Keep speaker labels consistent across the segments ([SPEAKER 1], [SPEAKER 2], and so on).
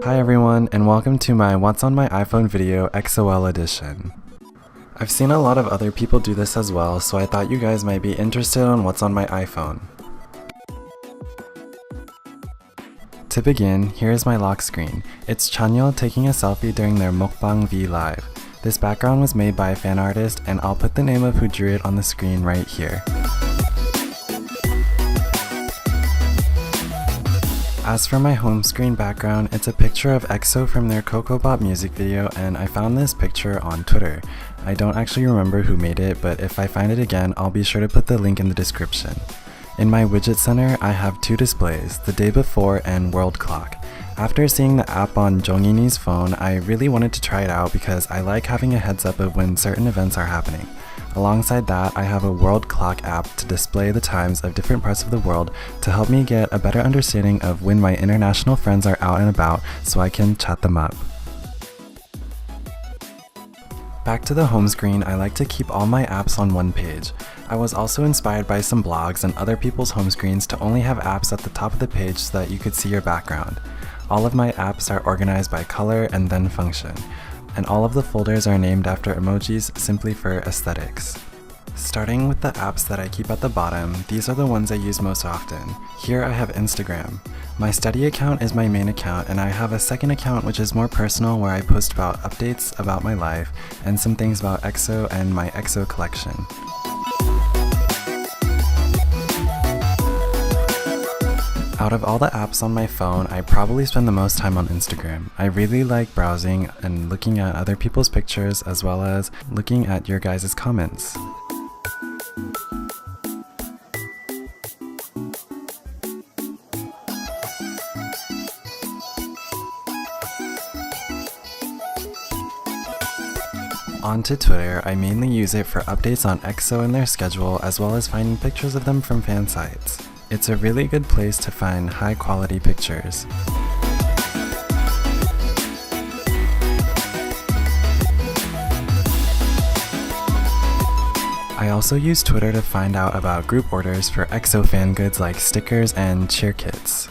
[SPEAKER 1] Hi everyone, and welcome to my What's on my iPhone video EXO-L Edition. I've seen a lot of other people do this as well, so I thought you guys might be interested on what's on my iPhone. To begin, here is my lock screen. It's Chanyeol taking a selfie during their Mukbang V Live. This background was made by a fan artist, and I'll put the name of who drew it on the screen right here. As for my home screen background, it's a picture of EXO from their Coco Pop music video, and I found this picture on Twitter. I don't actually remember who made it, but if I find it again, I'll be sure to put the link in the description. In my widget center, I have two displays, the day before and world clock. After seeing the app on Jjongine's phone, I really wanted to try it out because I like having a heads up of when certain events are happening. Alongside that, I have a world clock app to display the times of different parts of the world to help me get a better understanding of when my international friends are out and about so I can chat them up. Back to the home screen, I like to keep all my apps on one page. I was also inspired by some blogs and other people's home screens to only have apps at the top of the page so that you could see your background. All of my apps are organized by color and then function, and all of the folders are named after emojis simply for aesthetics. Starting with the apps that I keep at the bottom, these are the ones I use most often. Here I have Instagram. My study account is my main account, and I have a second account which is more personal where I post about updates about my life and some things about EXO and my EXO collection. Out of all the apps on my phone, I probably spend the most time on Instagram. I really like browsing and looking at other people's pictures as well as looking at your guys' comments. On to Twitter, I mainly use it for updates on EXO and their schedule as well as finding pictures of them from fan sites. It's a really good place to find high quality pictures. I also use Twitter to find out about group orders for EXO fan goods like stickers and cheer kits.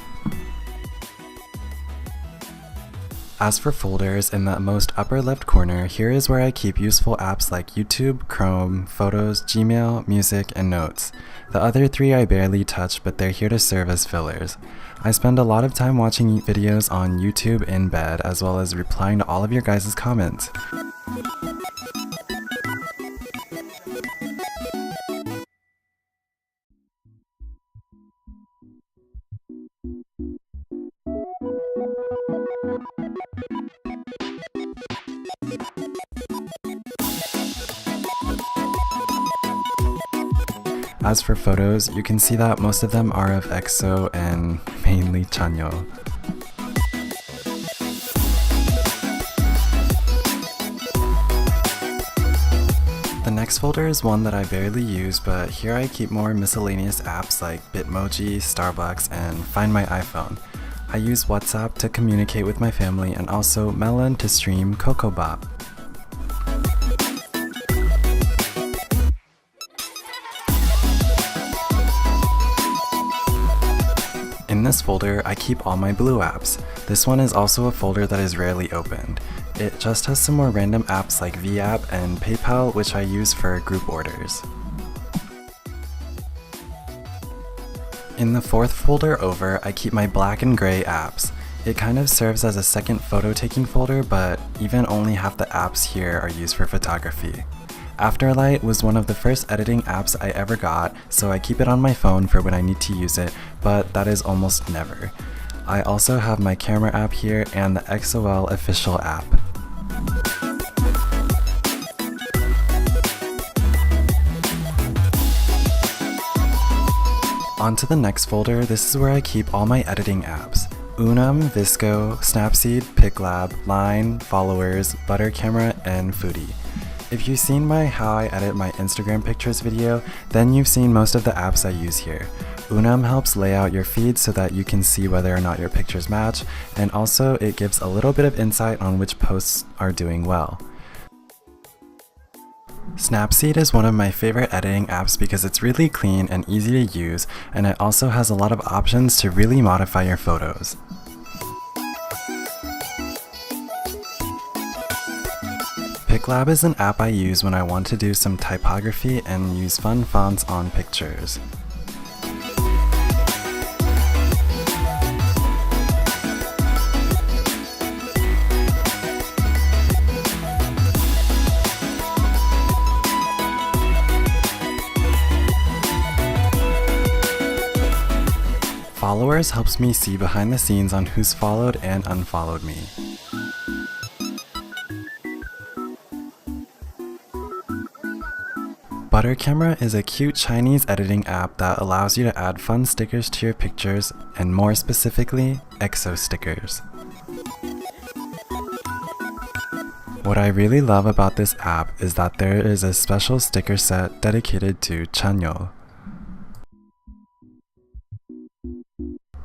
[SPEAKER 1] As for folders, in the most upper left corner, here is where I keep useful apps like YouTube, Chrome, Photos, Gmail, Music, and Notes. The other three I barely touch, but they're here to serve as fillers. I spend a lot of time watching videos on YouTube in bed, as well as replying to all of your guys' comments. As for photos, you can see that most of them are of EXO and mainly Chanyeol. The next folder is one that I barely use, but here I keep more miscellaneous apps like Bitmoji, Starbucks, and Find My iPhone. I use WhatsApp to communicate with my family and also Melon to stream Coco Pop. In this folder, I keep all my blue apps. This one is also a folder that is rarely opened. It just has some more random apps like VApp and PayPal, which I use for group orders. In the fourth folder over, I keep my black and gray apps. It kind of serves as a second photo taking folder, but even only half the apps here are used for photography. Afterlight was one of the first editing apps I ever got, so I keep it on my phone for when I need to use it, but that is almost never. I also have my camera app here and the EXO-L official app. On to the next folder, this is where I keep all my editing apps. Unum, Visco, Snapseed, PicLab, Line, Followers, Butter Camera, and Foodie. If you've seen my How I Edit My Instagram Pictures video, then you've seen most of the apps I use here. Unum helps lay out your feed so that you can see whether or not your pictures match, and also it gives a little bit of insight on which posts are doing well. Snapseed is one of my favorite editing apps because it's really clean and easy to use, and it also has a lot of options to really modify your photos. PicLab is an app I use when I want to do some typography and use fun fonts on pictures. Followers helps me see behind the scenes on who's followed and unfollowed me. Butter Camera is a cute Chinese editing app that allows you to add fun stickers to your pictures, and more specifically, EXO stickers. What I really love about this app is that there is a special sticker set dedicated to Chanyeol.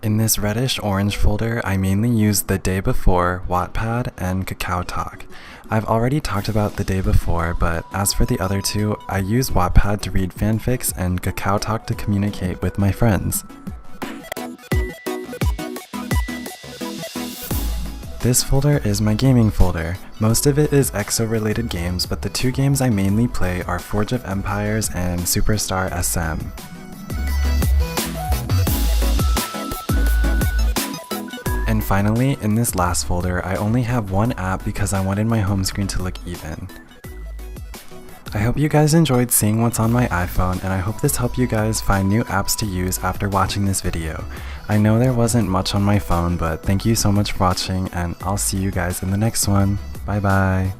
[SPEAKER 1] In this reddish-orange folder, I mainly use The Day Before, Wattpad, and KakaoTalk. I've already talked about The Day Before, but as for the other two, I use Wattpad to read fanfics and KakaoTalk to communicate with my friends. This folder is my gaming folder. Most of it is EXO-related games, but the two games I mainly play are Forge of Empires and Superstar SM. And finally, in this last folder, I only have one app because I wanted my home screen to look even. I hope you guys enjoyed seeing what's on my iPhone, and I hope this helped you guys find new apps to use after watching this video. I know there wasn't much on my phone, but thank you so much for watching, and I'll see you guys in the next one. Bye bye!